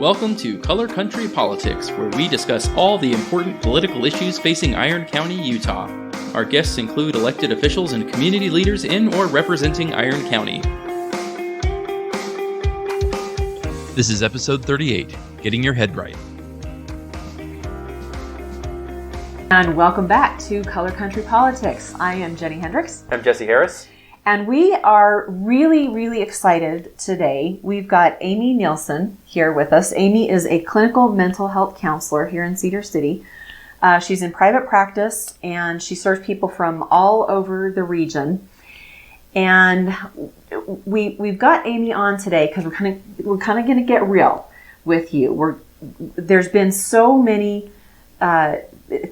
Welcome to Color Country Politics, where we discuss all the important political issues facing Iron County, Utah. Our guests include elected officials and community leaders in or representing Iron County. This is episode 38, Getting Your Head Right. And welcome back to Color Country Politics. I am Jenny Hendricks. I'm Jesse Harris. And we are really excited today. We've got Amy Nielsen here with us. Amy is a clinical mental health counselor here in Cedar City. She's in private practice and she serves people from all over the region. And we've got Amy on today because we're kind of going to get real with you. There's been so many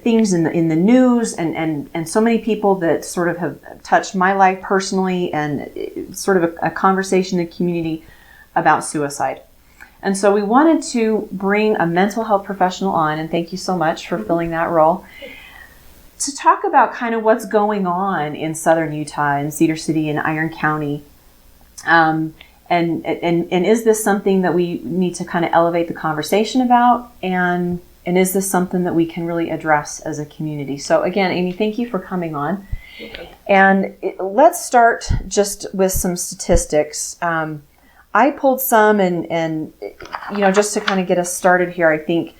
things in the news and so many people that sort of have touched my life personally and sort of a conversation in the community about suicide. And so we wanted to bring a mental health professional on, and thank you so much for filling that role, to talk about kind of what's going on in southern Utah and Cedar City and Iron County. And is this something that we need to kind of elevate the conversation about? And is this something that we can really address as a community? So again, Amy, thank you for coming on. Okay. And let's start just with some statistics. I pulled some and just to kind of get us started here, I think,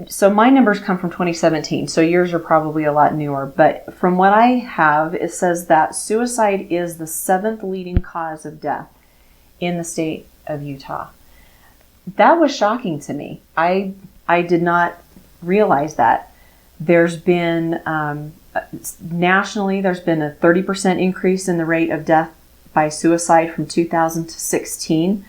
so my numbers come from 2017, so yours are probably a lot newer. But from what I have, it says that suicide is the 7th leading cause of death in the state of Utah. That was shocking to me. I did not realize that. There's been, nationally, there's been a 30% increase in the rate of death by suicide from 2000 to 16.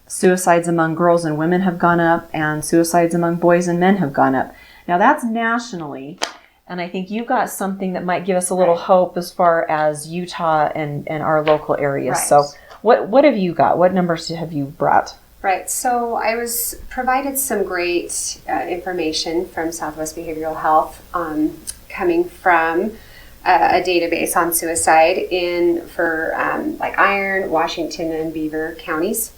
Suicides among girls and women have gone up, and suicides among boys and men have gone up. Now that's nationally, and I think you've got something that might give us a little hope as far as Utah and our local areas. Right. So what have you got? What numbers have you brought? Right, so I was provided some great information from Southwest Behavioral Health coming from a database on suicide for like Iron, Washington, and Beaver counties,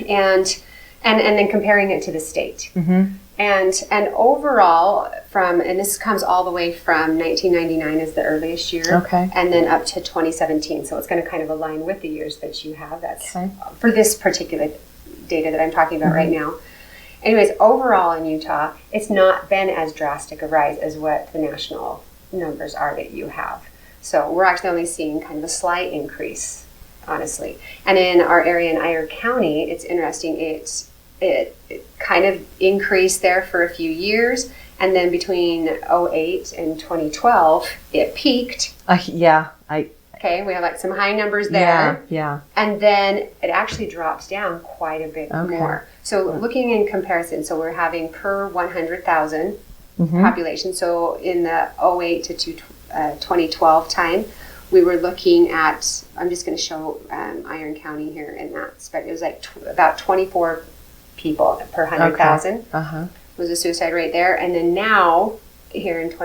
and then comparing it to the state. Mm-hmm. And overall, and this comes all the way from 1999 as the earliest year, okay, and then up to 2017. So it's going to kind of align with the years that you have. That's okay. For this particular data that I'm talking about mm-hmm. right now. Anyways, overall in Utah, it's not been as drastic a rise as what the national numbers are that you have. So we're actually only seeing kind of a slight increase, honestly. And in our area in Iron County, it's interesting. It kind of increased there for a few years, and then between 2008 and 2012, it peaked. Okay, we have like some high numbers there. Yeah. And then it actually drops down quite a bit more. So looking in comparison, so we're having per 100,000 mm-hmm. population. So in the 2008 to 2012 time, we were looking at, I'm just going to show Iron County here in that spec. It was like about 24 people per 100,000 okay. uh-huh. was the suicide rate there. And then now, here in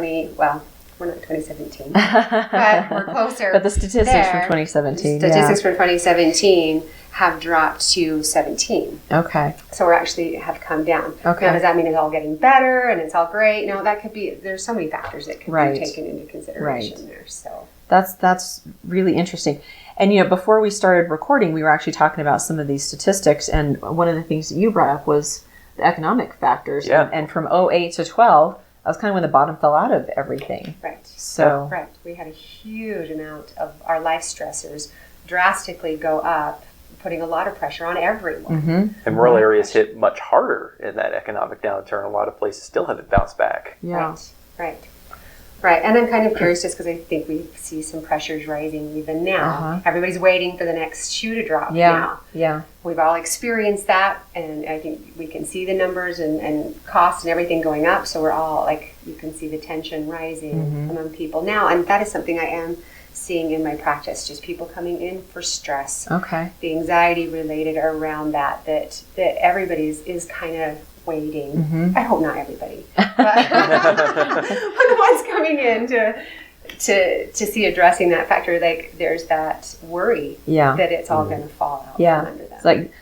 we're not 2017, but we're closer. But the statistics from 2017. Statistics from 2017 have dropped to 17. Okay. So we actually have come down. Okay. Now, does that mean it's all getting better and it's all great? No, that could be, there's so many factors that could be taken into consideration there. So that's really interesting. And before we started recording, we were actually talking about some of these statistics, and one of the things that you brought up was the economic factors. Yeah. And from 2008 to 12, that was kind of when the bottom fell out of everything. Right. So right. We had a huge amount of our life stressors drastically go up, putting a lot of pressure on everyone. Mm-hmm. And rural areas hit much harder in that economic downturn. A lot of places still haven't bounced back. Yeah. Right. And I'm kind of curious just because I think we see some pressures rising even now. Uh-huh. Everybody's waiting for the next shoe to drop now. Yeah. We've all experienced that, and I think we can see the numbers and costs and everything going up. So we're all you can see the tension rising mm-hmm. among people now. And that is something I am seeing in my practice, just people coming in for stress. Okay. The anxiety related around that everybody is kind of waiting. Mm-hmm. I hope not everybody, but the ones coming in to see addressing that factor, like there's that worry that it's all going to fall out from under them. like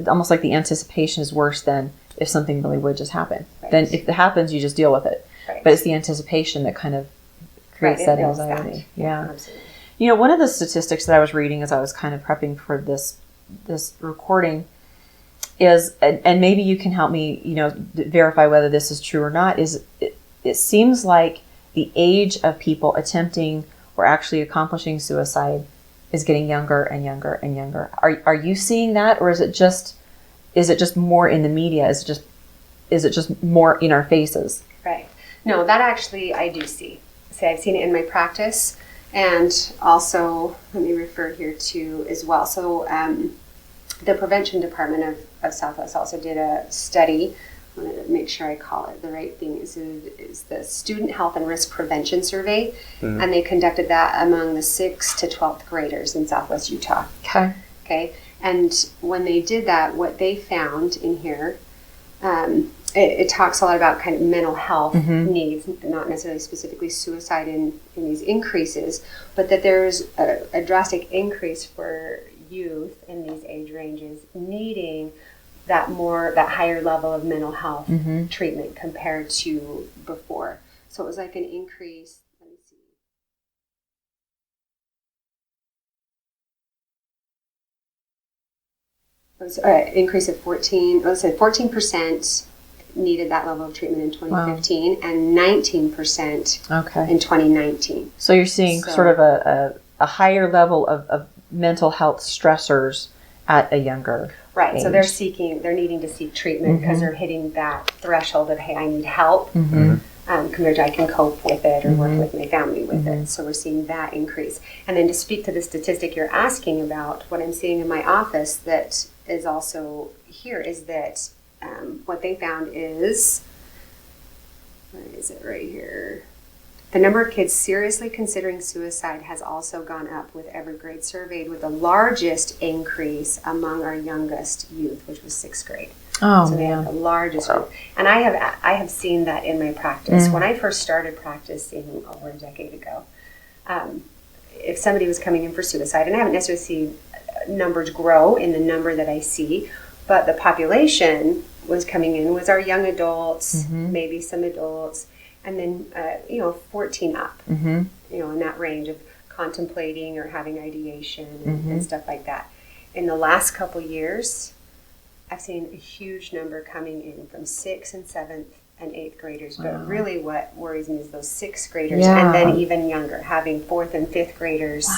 almost like the anticipation is worse than if something really would just happen. Right. Then if it happens, you just deal with it. Right. But it's the anticipation that kind of creates Right, that it builds anxiety. that. Yeah. Absolutely. You know, one of the statistics that I was reading as I was kind of prepping for this recording is, and maybe you can help me, you know, verify whether this is true or not, is it seems like the age of people attempting or actually accomplishing suicide is getting younger and younger and younger. Are you seeing that, or is it just more in the media? Is it just more in our faces? Right. No, that actually I do see. Say I've seen it in my practice, and also let me refer here to as well. So the prevention department of Southwest also did a study. I want to make sure I call it the right thing. Is the Student Health and Risk Prevention Survey, and they conducted that among the 6th to 12th graders in Southwest Utah. Okay. Okay, and when they did that, what they found in here, it talks a lot about kind of mental health needs, not necessarily specifically suicide in these increases, but that there's a drastic increase for youth in these age ranges needing that higher level of mental health treatment compared to before. So it was like an increase. Let me see. It was an increase of 14% needed that level of treatment in 2015 and 19% in 2019. So you're seeing sort of a higher level of mental health stressors at a younger right. age. So they're needing to seek treatment because they're hitting that threshold of, hey, I need help compared to I can cope with it or work with my family with it. So we're seeing that increase. And then to speak to the statistic you're asking about, what I'm seeing in my office that is also here is that what they found is, where is it right here? The number of kids seriously considering suicide has also gone up with every grade surveyed, with the largest increase among our youngest youth, which was 6th grade. Oh, so they have the largest group. And I have seen that in my practice. When I first started practicing over a decade ago, if somebody was coming in for suicide, and I haven't necessarily seen numbers grow in the number that I see, but the population was coming in was our young adults, maybe some adults, and then 14 up, in that range of contemplating or having ideation and stuff like that. In the last couple years, I've seen a huge number coming in from 6th and 7th and 8th graders. But really what worries me is those 6th graders and then even younger, having 4th and 5th graders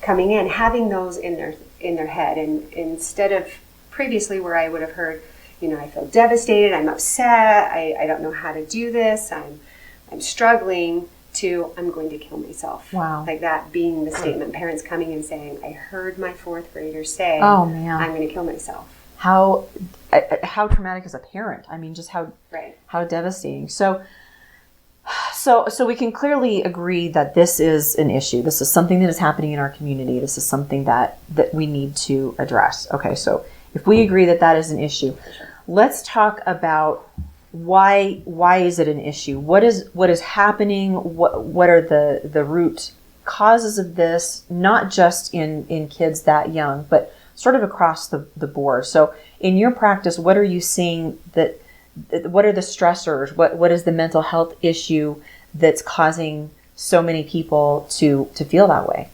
coming in, having those in their head. And instead of previously where I would have heard, I feel devastated, I'm upset, I don't know how to do this, I'm struggling, to I'm going to kill myself. Wow. Like that being the statement. Parents coming and saying, I heard my 4th grader say, oh man, I'm going to kill myself. How traumatic as a parent. I mean, just how devastating. So we can clearly agree that this is an issue. This is something that is happening in our community. This is something that we need to address. Okay, so if we agree that is an issue, let's talk about why is it an issue? What is happening? What are the root causes of this? Not just in kids that young, but sort of across the board. So in your practice, what are you seeing what are the stressors? What is the mental health issue that's causing so many people to feel that way?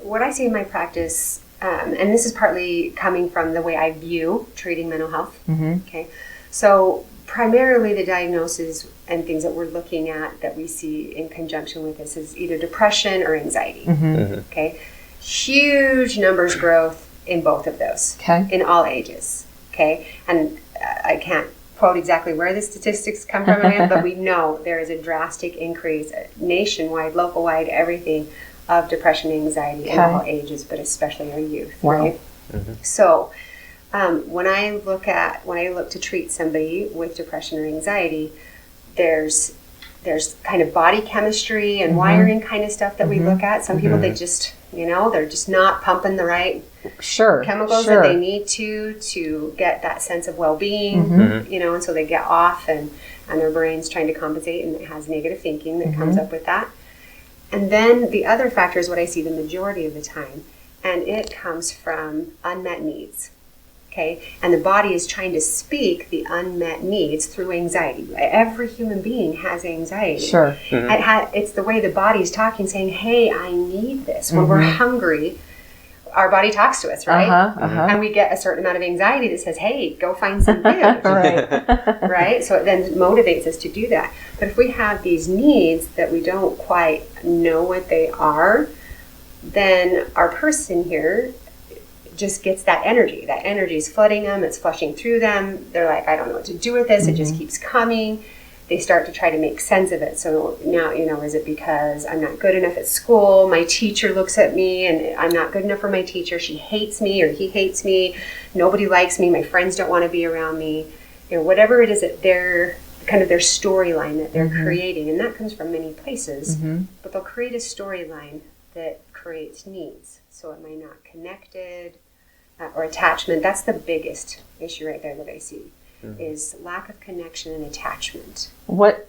What I see in my practice, and this is partly coming from the way I view treating mental health. Okay. So primarily the diagnosis and things that we're looking at that we see in conjunction with this is either depression or anxiety. Okay. Huge numbers growth in both of those. Okay. In all ages. Okay. And I can't quote exactly where the statistics come from, but we know there is a drastic increase nationwide, local-wide, everything of depression and anxiety in all ages, but especially our youth. Wow. Right? So when I look to treat somebody with depression or anxiety, there's kind of body chemistry and wiring kind of stuff that we look at. Some people, they just, they're just not pumping the right chemicals that they need to get that sense of well-being, and so they get off and their brain's trying to compensate, and it has negative thinking that comes up with that. And then the other factor is what I see the majority of the time, and it comes from unmet needs. Okay, and the body is trying to speak the unmet needs through anxiety. Every human being has anxiety. Sure. It's the way the body is talking, saying, "Hey, I need this." When we're hungry, our body talks to us, right? And we get a certain amount of anxiety that says, "Hey, go find some food." Right? So it then motivates us to do that. But if we have these needs that we don't quite know what they are, then our person here just gets that energy. That energy is flooding them. It's flushing through them. They're like, I don't know what to do with this. It just keeps coming. They start to try to make sense of it. So now, is it because I'm not good enough at school? My teacher looks at me and I'm not good enough for my teacher. She hates me or he hates me. Nobody likes me. My friends don't want to be around me. Whatever it is that they're kind of their storyline that they're creating. And that comes from many places. But they'll create a storyline that creates needs. So am I not connected or attachment? That's the biggest issue right there that I see is lack of connection and attachment. Why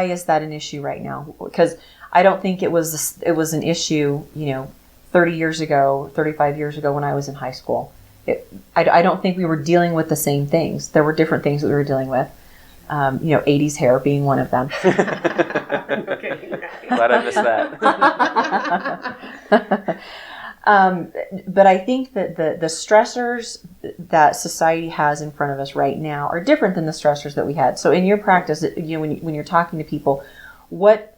is that an issue right now? Because I don't think it was an issue 30 years ago, 35 years ago when I was in high school. I don't think we were dealing with the same things. There were different things that we were dealing with. 80s hair being one of them. Glad I missed that. But I think that the stressors that society has in front of us right now are different than the stressors that we had. So in your practice, when you're talking to people, what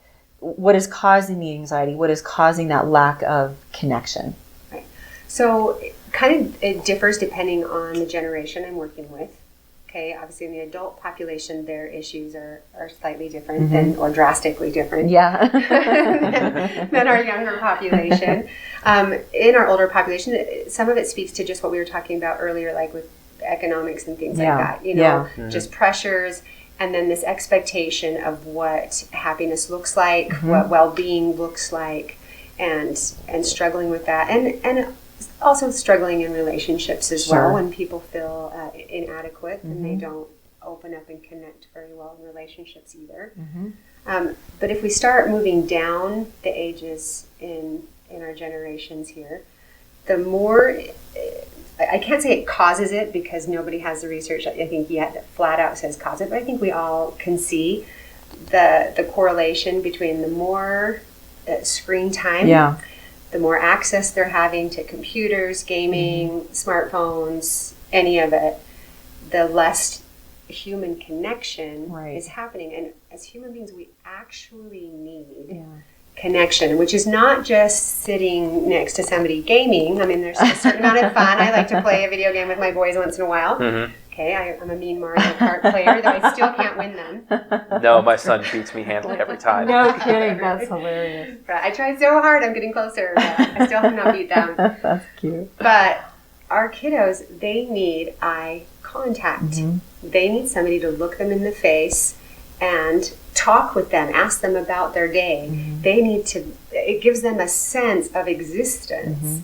is causing the anxiety? What is causing that lack of connection? Right. So it differs depending on the generation I'm working with. Okay, obviously in the adult population, their issues are slightly different than, or drastically different than our younger population. In our older population, some of it speaks to just what we were talking about earlier, like with economics and things like that. Just pressures, and then this expectation of what happiness looks like, what well-being looks like, and struggling with that, and also struggling in relationships as well when people feel inadequate and they don't open up and connect very well in relationships either. But if we start moving down the ages in our generations here, the more, I can't say it causes it because nobody has the research I think yet that flat out says cause it, but I think we all can see the correlation between the more screen time, the more access they're having to computers, gaming, smartphones, any of it, the less human connection is happening. And as human beings, we actually need connection, which is not just sitting next to somebody gaming. I mean, there's a certain amount of fun. I like to play a video game with my boys once in a while. Okay, I'm a mean Mario Kart player, though I still can't win them. No, my son beats me handily every time. No kidding, that's hilarious. But I tried so hard, I'm getting closer, but I still have not beat them. That's cute. But our kiddos, they need eye contact. They need somebody to look them in the face and talk with them, ask them about their day. They need to, it gives them a sense of existence.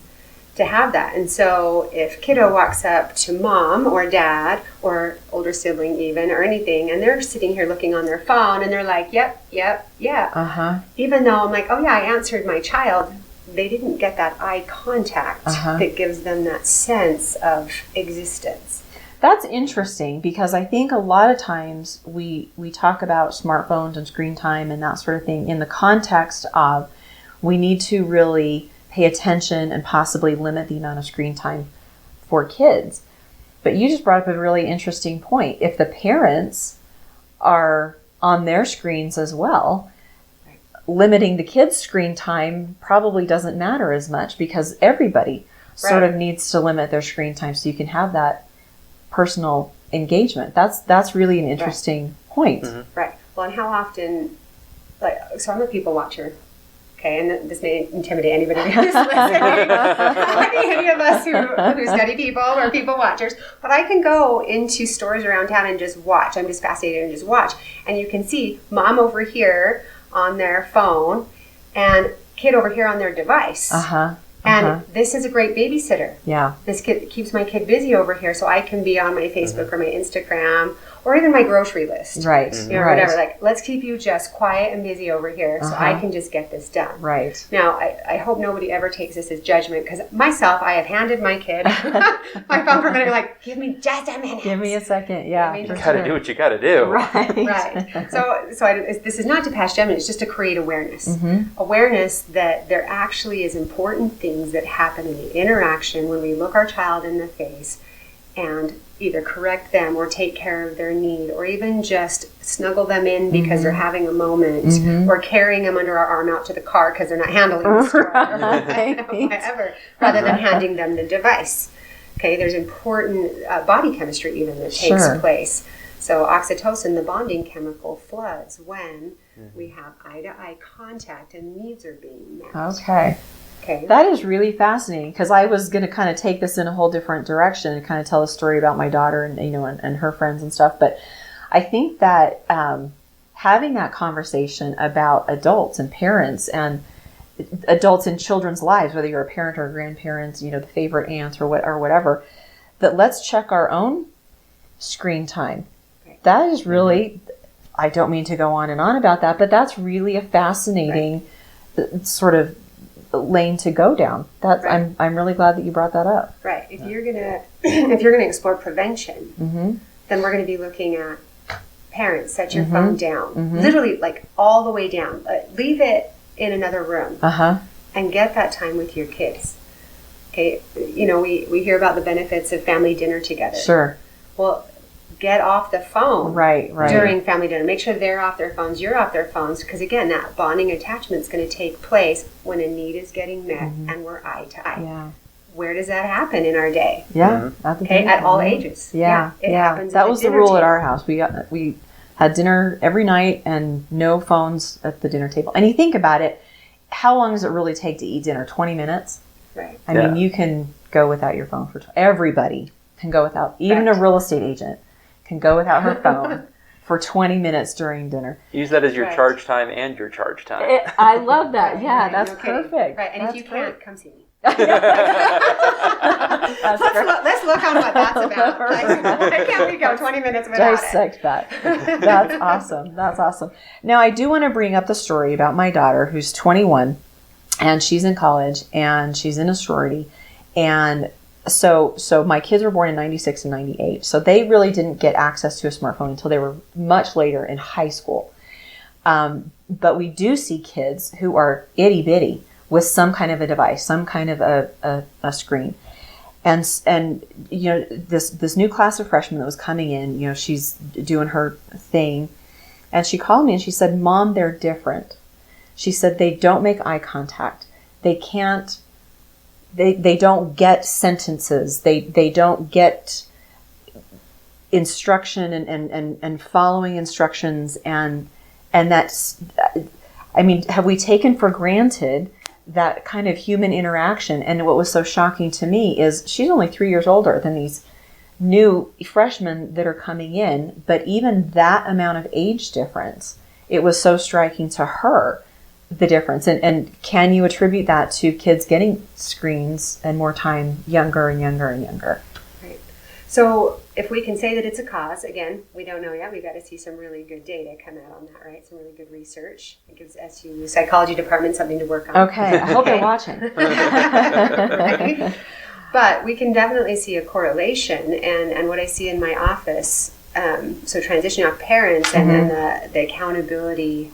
To have that. And so if kiddo walks up to mom or dad or older sibling even or anything, and they're sitting here looking on their phone and they're like, yep, even though I'm like, oh yeah, I answered my child, they didn't get that eye contact that gives them that sense of existence. That's interesting because I think a lot of times we talk about smartphones and screen time and that sort of thing in the context of we need to really pay attention and possibly limit the amount of screen time for kids. But you just brought up a really interesting point. If the parents are on their screens as well, limiting the kids' screen time probably doesn't matter as much because everybody sort of needs to limit their screen time so you can have that personal engagement. That's really an interesting point. Right. Well, and how often, so I'm a people watcher. Okay, and this may intimidate anybody who's listening. Any of us who study people or people watchers. But I can go into stores around town and just watch. I'm just fascinated and just watch. And you can see mom over here on their phone and kid over here on their device. And this is a great babysitter. Yeah. This kid keeps my kid busy over here, so I can be on my Facebook or my Instagram or even my grocery list. Right. You know, whatever. Like, let's keep you just quiet and busy over here so I can just get this done. Right. Now, I hope nobody ever takes this as judgment, because myself, I have handed my kid my phone for a minute, like, give me just a minute. Give me a second. Yeah. You got to do what you got to do. Right. Right. So this is not to pass judgment. It's just to create awareness. Mm-hmm. Awareness that there actually is important things that happen in the interaction when we look our child in the face and either correct them or take care of their need, or even just snuggle them in because they're having a moment, or carrying them under our arm out to the car because they're not handling the store, whatever, rather than handing them the device. Okay, there's important body chemistry even that takes place. So oxytocin, the bonding chemical, floods when we have eye-to-eye contact and needs are being met. Okay. Okay. That is really fascinating, because I was going to kind of take this in a whole different direction and kind of tell a story about my daughter and, you know, and her friends and stuff. But I think that having that conversation about adults and parents and adults in children's lives, whether you're a parent or a grandparent, you know, the favorite aunt or whatever, that let's check our own screen time. Right. That is really, I don't mean to go on and on about that, but that's really a fascinating sort of lane to go down. That's I'm really glad that you brought that up. Right. If you're gonna explore prevention, then we're gonna be looking at parents. Set your phone down, literally, like all the way down. Leave it in another room, and get that time with your kids. Okay. You know, we hear about the benefits of family dinner together. Sure. Well, get off the phone during family dinner. Make sure they're off their phones, you're off their phones, because again, that bonding attachment is going to take place when a need is getting met and we're eye to eye. Yeah. Where does that happen in our day? Yeah. Okay, at all ages. Yeah. It happens. That was the rule at our house. We had dinner every night and no phones at the dinner table. And you think about it, how long does it really take to eat dinner? 20 minutes? Right. I mean, you can go without your phone for everybody can go without, even a real estate agent can go without her phone for 20 minutes during dinner. Use that as your charge time and your charge time. I love that. Yeah, that's perfect. Right, and that's if you can't, come see me. Let's look on what that's about. Like, why can't we go 20 minutes without dissect that. That's awesome. That's awesome. Now, I do want to bring up the story about my daughter, who's 21, and she's in college, and she's in a sorority, and so my kids were born in 96 and 98. So they really didn't get access to a smartphone until they were much later in high school. But we do see kids who are itty bitty with some kind of a device, some kind of a screen. And you know, this new class of freshmen that was coming in, you know, she's doing her thing. And she called me and she said, "Mom, they're different." She said, "They don't make eye contact. They can't, they don't get sentences. They don't get instruction and following instructions. And that's, I mean, have we taken for granted that kind of human interaction?" And what was so shocking to me is she's only 3 years older than these new freshmen that are coming in. But even that amount of age difference, it was so striking to her, the difference. And can you attribute that to kids getting screens and more time younger and younger and younger? Right. So if we can say that it's a cause, again, we don't know yet. We've got to see some really good data come out on that, right? Some really good research. It gives SU psychology department something to work on. Okay. I hope they're watching. Right? But we can definitely see a correlation. And what I see in my office, so transitioning off parents and then the accountability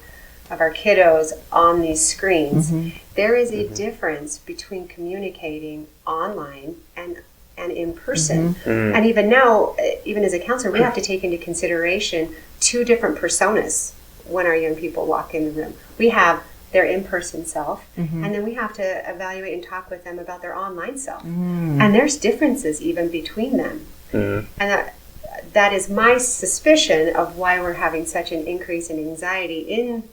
of our kiddos on these screens, there is a difference between communicating online and in person. And even now, even as a counselor, we have to take into consideration two different personas when our young people walk in the room. We have their in-person self, and then we have to evaluate and talk with them about their online self. And there's differences even between them. And that is my suspicion of why we're having such an increase in anxiety in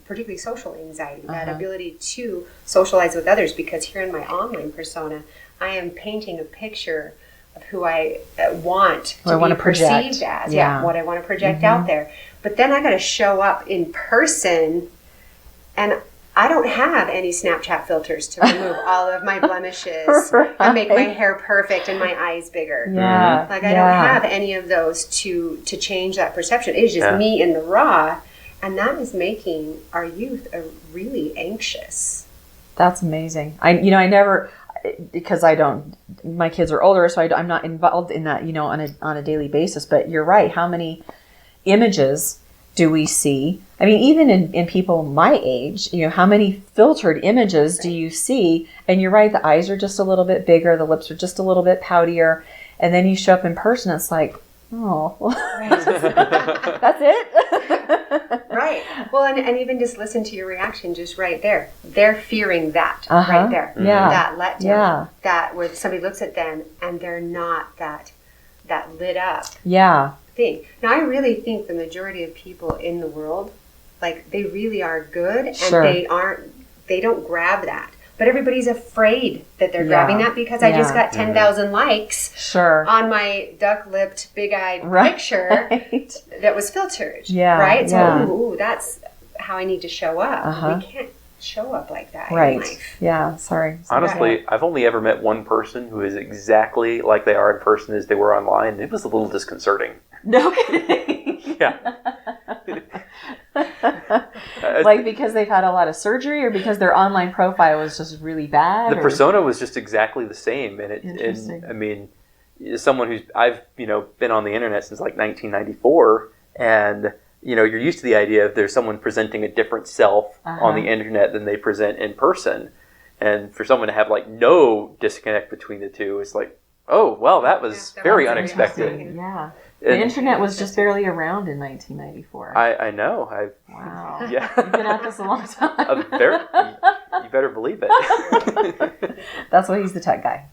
particularly social anxiety, that ability to socialize with others, because here in my online persona, I am painting a picture of who I want to be perceived as, what I want to project out there. But then I got to show up in person, and I don't have any Snapchat filters to remove all of my blemishes and make my hair perfect and my eyes bigger. Yeah. Like I don't have any of those to change that perception. It is just me in the raw, and that is making our youth really anxious. That's amazing. I never, because my kids are older, so I'm not involved in that, on a daily basis. But you're right. How many images do we see? I mean, even in people my age, how many filtered images do you see? And you're right, the eyes are just a little bit bigger, the lips are just a little bit poutier, and then you show up in person, it's like, oh, that's it? Right. Well, and even just listen to your reaction just right there. They're fearing that right there. Yeah. That letdown. Yeah. That where somebody looks at them and they're not that lit up. Yeah. Thing. Now, I really think the majority of people in the world, like, they really are good, and they don't grab that. But everybody's afraid that they're grabbing that because I just got 10,000 likes on my duck-lipped, big-eyed picture that was filtered. Yeah. Right? So, that's how I need to show up. We can't show up like that in life. Yeah, sorry. Honestly, I've only ever met one person who is exactly like they are in person as they were online. It was a little disconcerting. No kidding. Yeah. Like because they've had a lot of surgery, or because their online profile was just really bad? The persona was just exactly the same, and I mean, as someone who's I've been on the internet since like 1994, and you're used to the idea of there's someone presenting a different self on the internet than they present in person, and for someone to have like no disconnect between the two, it's like, oh well, that was very unexpected. Yeah. The internet was just barely around in 1994. I know. Wow. Yeah. You've been at this a long time. You better believe it. That's why he's the tech guy.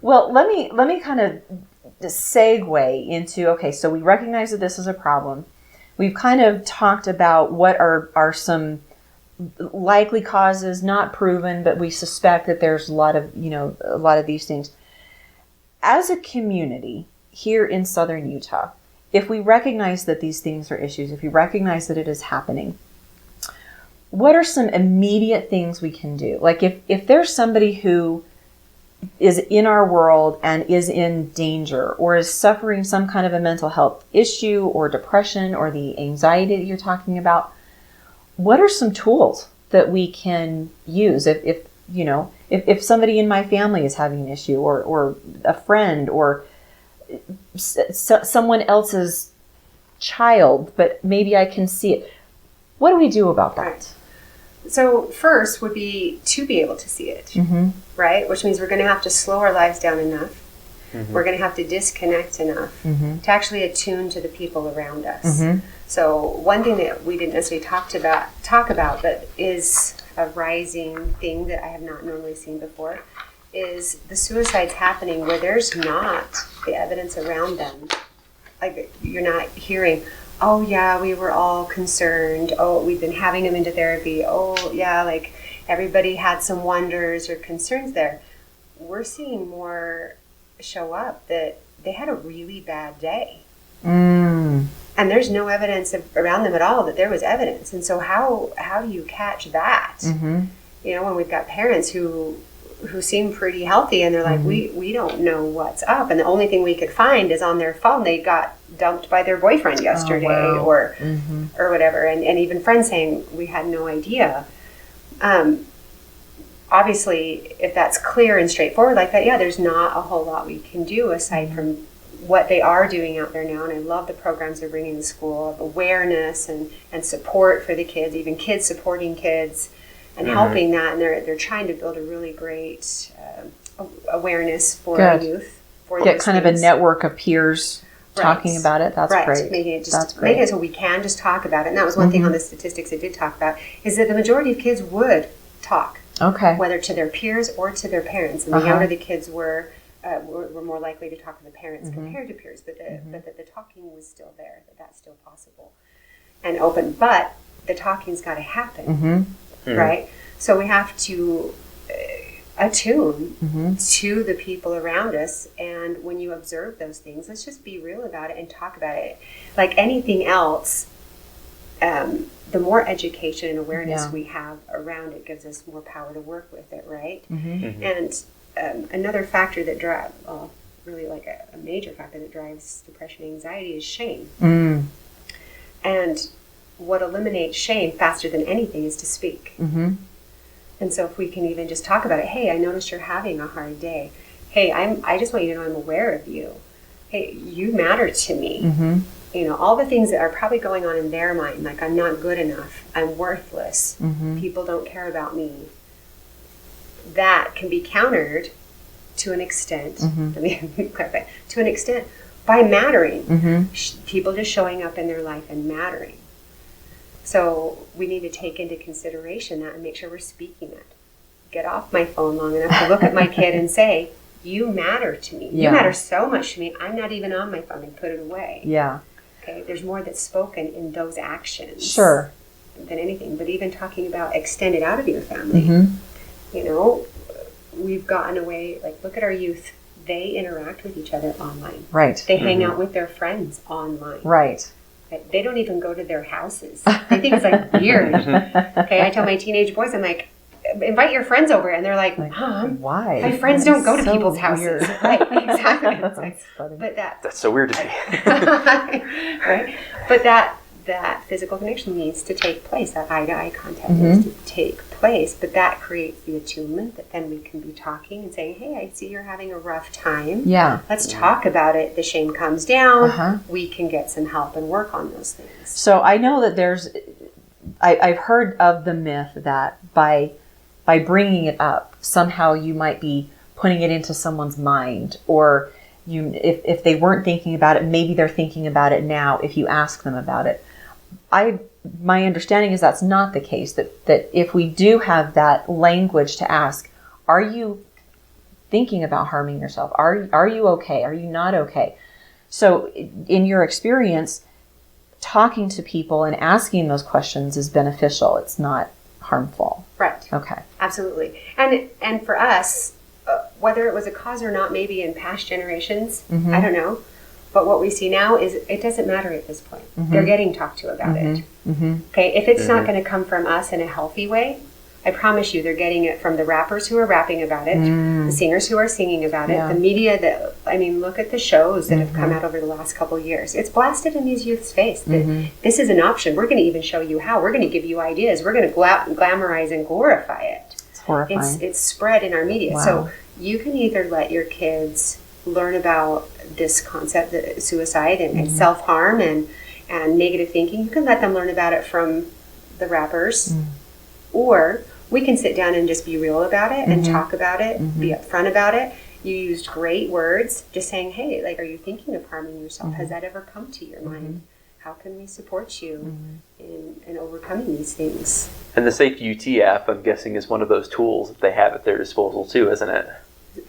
Well, let me kind of segue into, okay, so we recognize that this is a problem. We've kind of talked about what are some likely causes, not proven, but we suspect that there's a lot of these things. As a community here in southern Utah, if we recognize that these things are issues, if we recognize that it is happening, what are some immediate things we can do? Like if there's somebody who is in our world and is in danger or is suffering some kind of a mental health issue or depression or the anxiety that you're talking about, what are some tools that we can use if somebody in my family is having an issue, or a friend, or someone else's child, but maybe I can see it. What do we do about that? Right. So first would be to be able to see it, right? Which means we're going to have to slow our lives down enough. We're going to have to disconnect enough to actually attune to the people around us. So one thing that we didn't necessarily talk about, but is a rising thing that I have not normally seen before, is the suicides happening where there's not the evidence around them. Like, you're not hearing, oh yeah, we were all concerned, oh, we've been having them into therapy, oh yeah, like everybody had some wonders or concerns there. We're seeing more show up that they had a really bad day. And there's no evidence around them at all that there was evidence. And so how do you catch that? When we've got parents who seem pretty healthy and they're like, we don't know what's up. And the only thing we could find is on their phone, they got dumped by their boyfriend yesterday or whatever. And even friends saying, we had no idea. Obviously, if that's clear and straightforward like that, there's not a whole lot we can do aside from what they are doing out there now. And I love the programs they're bringing to school of awareness and support for the kids, even kids supporting kids and helping that. And they're trying to build a really great awareness for our youth. Get kind of a network of peers talking about it. That's great. Making it so we can just talk about it. And that was one thing on the statistics I did talk about, is that the majority of kids would talk. Okay. Whether to their peers or to their parents. And the younger the kids were more likely to talk to the parents compared to peers. But the talking was still there, that's still possible and open. But the talking's got to happen, right? So we have to attune to the people around us. And when you observe those things, let's just be real about it and talk about it. Like anything else, the more education and awareness Yeah. we have around it gives us more power to work with it, right? Mm-hmm. And another factor that drives, well, really like a major factor that drives depression and anxiety is shame. Mm. And what eliminates shame faster than anything is to speak. Mm-hmm. And so if we can even just talk about it, hey, I noticed you're having a hard day. Hey, I just want you to know I'm aware of you. Hey, you matter to me. Mm-hmm. You know, all the things that are probably going on in their mind, like I'm not good enough, I'm worthless, Mm-hmm. people don't care about me. That can be countered to an extent, Mhm. let me clarify, to an extent by mattering. Mm-hmm. People just showing up in their life and mattering. So we need to take into consideration that and make sure we're speaking it. Get off my phone long enough to look at my kid and say, you matter to me. Yeah. You matter so much to me. I'm not even on my phone, and put it away. Yeah. Okay, there's more that's spoken in those actions Sure. than anything. But even talking about extended out of your family, Mm-hmm. you know, we've gotten away. Like, look at our youth. They interact with each other online. Right. They hang out with their friends online. Right. Right? They don't even go to their houses. They think it's like weird. Okay, I tell my teenage boys, I'm like, invite your friends over, and they're like, Mom, why? my friends don't go to So people's houses. weird. Right, exactly. It's like, That's funny. but That's so weird to me. right? But that physical connection needs to take place. That eye-to-eye contact Mm-hmm. needs to take place. But that creates the attunement that then we can be talking and saying, hey, I see you're having a rough time. Yeah. Let's talk about it. The shame comes down. Uh-huh. We can get some help and work on those things. So I know that I've heard of the myth that by bringing it up, somehow you might be putting it into someone's mind, or if they weren't thinking about it, maybe they're thinking about it now if you ask them about it. My understanding is that's not the case, that if we do have that language to ask, are you thinking about harming yourself? Are you okay? Are you not okay? So in your experience, talking to people and asking those questions is beneficial. It's not harmful. Right. Okay. Absolutely. And for us, whether it was a cause or not, maybe in past generations, Mhm. I don't know. But what we see now is it doesn't matter at this point. They're getting talked to about it. Mm-hmm. Okay, if it's not going to come from us in a healthy way, I promise you they're getting it from the rappers who are rapping about it, the singers who are singing about it, Yeah. the media that, I mean, look at the shows that have come out over the last couple of years. It's blasted in these youth's face that this is an option. We're going to even show you how. We're going to give you ideas. We're going to glamorize and glorify it. It's horrifying. It's spread in our media. Wow. So you can either let your kids learn about this concept, the suicide and self-harm and negative thinking. You can let them learn about it from the rappers, or we can sit down and just be real about it and talk about it, be upfront about it. You used great words, just saying, hey, like, are you thinking of harming yourself? Has that ever come to your mind? How can we support you in overcoming these things? And the Safe UT app, I'm guessing, is one of those tools that they have at their disposal too, isn't it?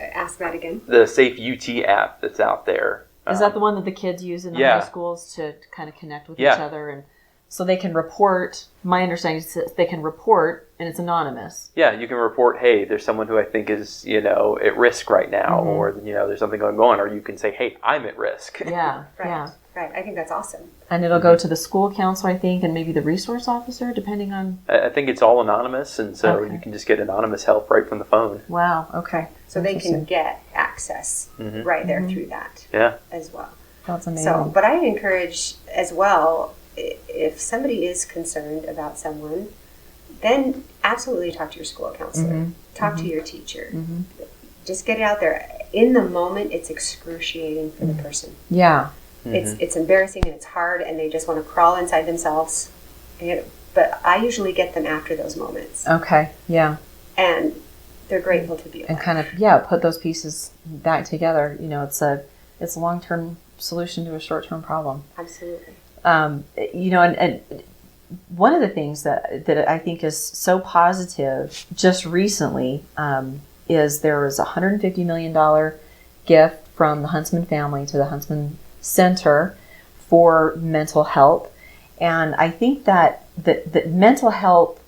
Ask that again. The Safe UT app that's out there. Is that the one that the kids use in the Yeah. high schools to kind of connect with Yeah. each other, and so they can report? My understanding is that they can report, and it's anonymous. Yeah, you can report, hey, there's someone who I think is, at risk right now, or, there's something going on, or you can say, hey, I'm at risk. Yeah, Right. yeah. Right. I think that's awesome. And it'll go to the school counselor, I think, and maybe the resource officer, depending on. I think it's all anonymous, and so Okay. you can just get anonymous help right from the phone. Wow. Okay. So they can Interesting. get access right there through that Yeah. as well. That's amazing. So, but I encourage as well, if somebody is concerned about someone, then absolutely talk to your school counselor. Talk to your teacher. Just get it out there. In the moment, it's excruciating for the person. Yeah. It's embarrassing and it's hard, and they just want to crawl inside themselves. But I usually get them after those moments, Okay. Yeah. and they're grateful to be alive. And kind of put those pieces back together. It's a long-term solution to a short-term problem. Absolutely. And one of the things that I think is so positive just recently is there was a $150 million gift from the Huntsman family to the Huntsman Center for mental health. And I think that mental health,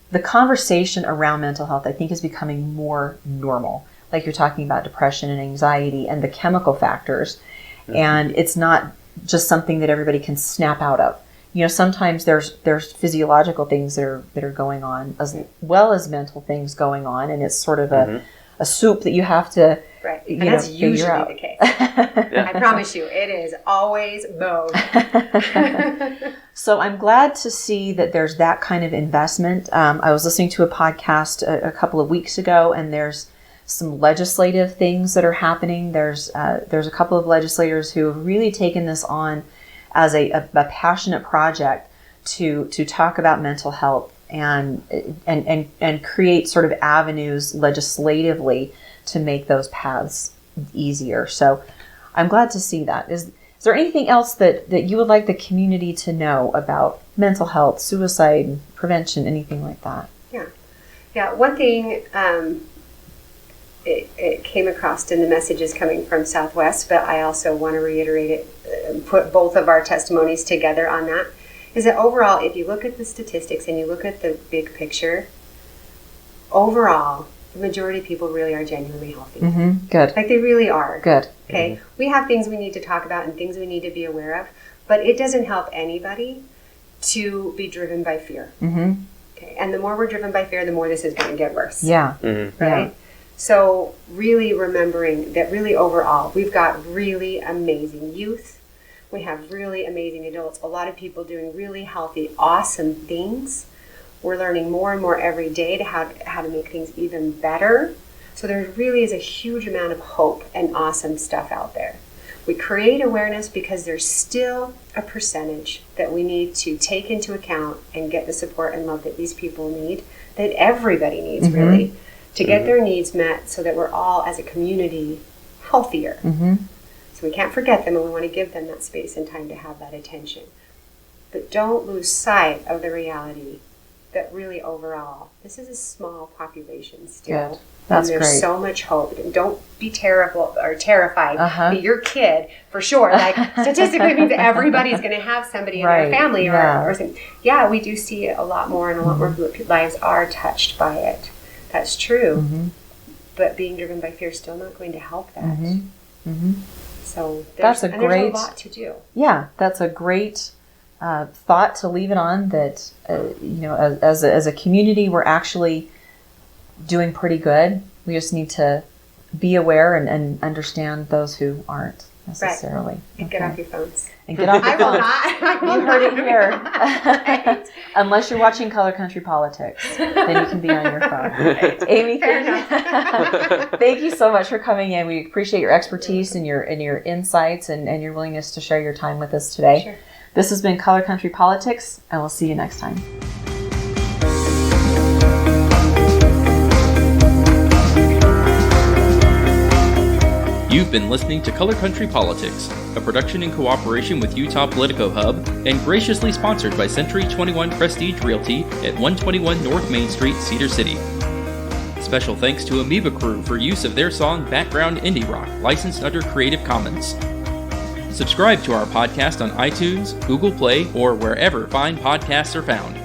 the conversation around mental health, I think is becoming more normal. Like you're talking about depression and anxiety and the chemical factors. And it's not just something that everybody can snap out of. sometimes there's physiological things that are going on as well as mental things going on, and it's sort of a soup that you have to right. And that's usually out. the case. I promise you, it is always both. So I'm glad to see that there's that kind of investment. I was listening to a podcast a couple of weeks ago, and there's some legislative things that are happening. There's a couple of legislators who have really taken this on as a passionate project to talk about mental health and create sort of avenues legislatively to make those paths easier. So I'm glad to see that. Is there anything else that you would like the community to know about mental health, suicide prevention, anything like that? Yeah. One thing it came across in the messages coming from Southwest, but I also want to reiterate it, put both of our testimonies together on that, is that overall, if you look at the statistics and you look at the big picture, overall, the majority of people really are genuinely healthy. Mm-hmm. Good. Like they really are. Good. Okay. Mm-hmm. We have things we need to talk about and things we need to be aware of, but it doesn't help anybody to be driven by fear. Mm-hmm. Okay. And the more we're driven by fear, the more this is going to get worse. Yeah. Mm-hmm. Right? Yeah. So really remembering that really overall, we've got really amazing youth. We have really amazing adults. A lot of people doing really healthy, awesome things. We're learning more and more every day to how to make things even better. So there really is a huge amount of hope and awesome stuff out there. We create awareness because there's still a percentage that we need to take into account and get the support and love that these people need, that everybody needs really, to get their needs met so that we're all as a community healthier. Mm-hmm. So we can't forget them, and we want to give them that space and time to have that attention. But don't lose sight of the reality that really overall, this is a small population still. Good. That's and there's great. so much hope. And don't be terrible or terrified. Uh-huh. Your kid, for sure. Like statistically means everybody's going to have somebody in Right. their family Yeah. or something. Yeah, we do see it a lot more, and a lot more lives are touched by it. That's true. Mm-hmm. But being driven by fear is still not going to help that. Mm-hmm. Mm-hmm. So That's there's a lot to do. Yeah, that's a great thought to leave it on. That as a community, we're actually doing pretty good. We just need to be aware and understand those who aren't necessarily. Right. And get off your phones. And get off your I will phones. not. You heard it here. Unless you're watching Color Country Politics, then you can be on your phone. Amy, thank you so much for coming in. We appreciate your expertise and your insights and your willingness to share your time with us today. Sure. This has been Color Country Politics, and we'll see you next time. You've been listening to Color Country Politics, a production in cooperation with Utah Politico Hub and graciously sponsored by Century 21 Prestige Realty at 121 North Main Street, Cedar City. Special thanks to Amoeba Crew for use of their song Background Indie Rock, licensed under Creative Commons. Subscribe to our podcast on iTunes, Google Play, or wherever fine podcasts are found.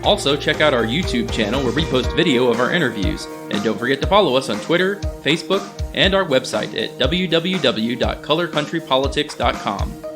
Also, check out our YouTube channel where we post video of our interviews. And don't forget to follow us on Twitter, Facebook, and our website at www.colorcountrypolitics.com.